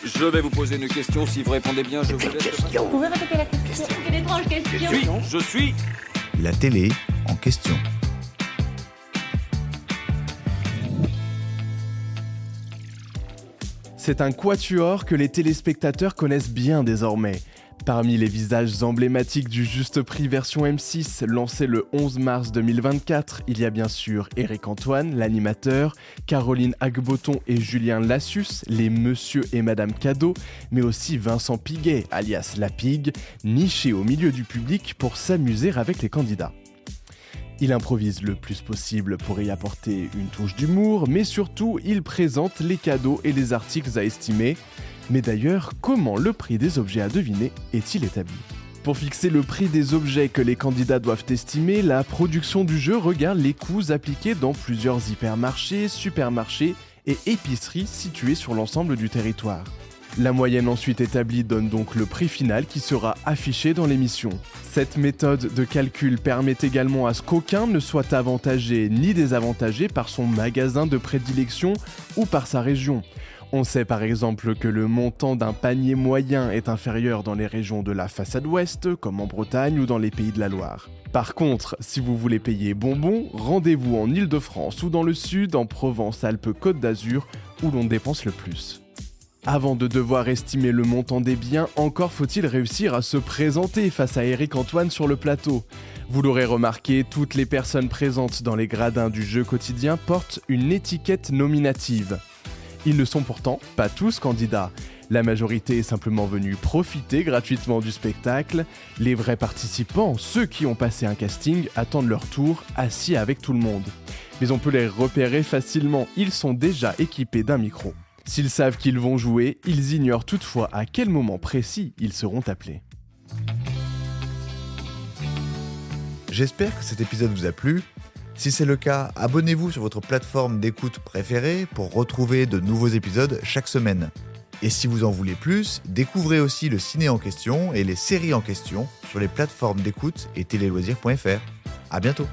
Je vais vous poser une question. Si vous répondez bien, je vous laisse. Vous pouvez répéter la question? Quelle étrange question. Je suis. La télé en question. C'est un quatuor que les téléspectateurs connaissent bien désormais. Parmi les visages emblématiques du Juste Prix version M6, lancé le 11 mars 2024, il y a bien sûr Éric Antoine, l'animateur, Caroline Hagboton et Julien Lassus, les Monsieur et Madame Cadeau, mais aussi Vincent Piguet, alias La Pigue, niché au milieu du public pour s'amuser avec les candidats. Il improvise le plus possible pour y apporter une touche d'humour, mais surtout, il présente les cadeaux et les articles à estimer. Mais d'ailleurs, comment le prix des objets à deviner est-il établi ? Pour fixer le prix des objets que les candidats doivent estimer, la production du jeu regarde les coûts appliqués dans plusieurs hypermarchés, supermarchés et épiceries situés sur l'ensemble du territoire. La moyenne ensuite établie donne donc le prix final qui sera affiché dans l'émission. Cette méthode de calcul permet également à ce qu'aucun ne soit avantagé ni désavantagé par son magasin de prédilection ou par sa région. On sait par exemple que le montant d'un panier moyen est inférieur dans les régions de la façade ouest, comme en Bretagne ou dans les Pays de la Loire. Par contre, si vous voulez payer bonbons, rendez-vous en Île-de-France ou dans le sud, en Provence-Alpes-Côte d'Azur, où l'on dépense le plus. Avant de devoir estimer le montant des biens, encore faut-il réussir à se présenter face à Éric Antoine sur le plateau. Vous l'aurez remarqué, toutes les personnes présentes dans les gradins du jeu quotidien portent une étiquette nominative. Ils ne sont pourtant pas tous candidats. La majorité est simplement venue profiter gratuitement du spectacle. Les vrais participants, ceux qui ont passé un casting, attendent leur tour, assis avec tout le monde. Mais on peut les repérer facilement, ils sont déjà équipés d'un micro. S'ils savent qu'ils vont jouer, ils ignorent toutefois à quel moment précis ils seront appelés. J'espère que cet épisode vous a plu. Si c'est le cas, abonnez-vous sur votre plateforme d'écoute préférée pour retrouver de nouveaux épisodes chaque semaine. Et si vous en voulez plus, découvrez aussi le ciné en question et les séries en question sur les plateformes d'écoute et téléloisirs.fr. À bientôt.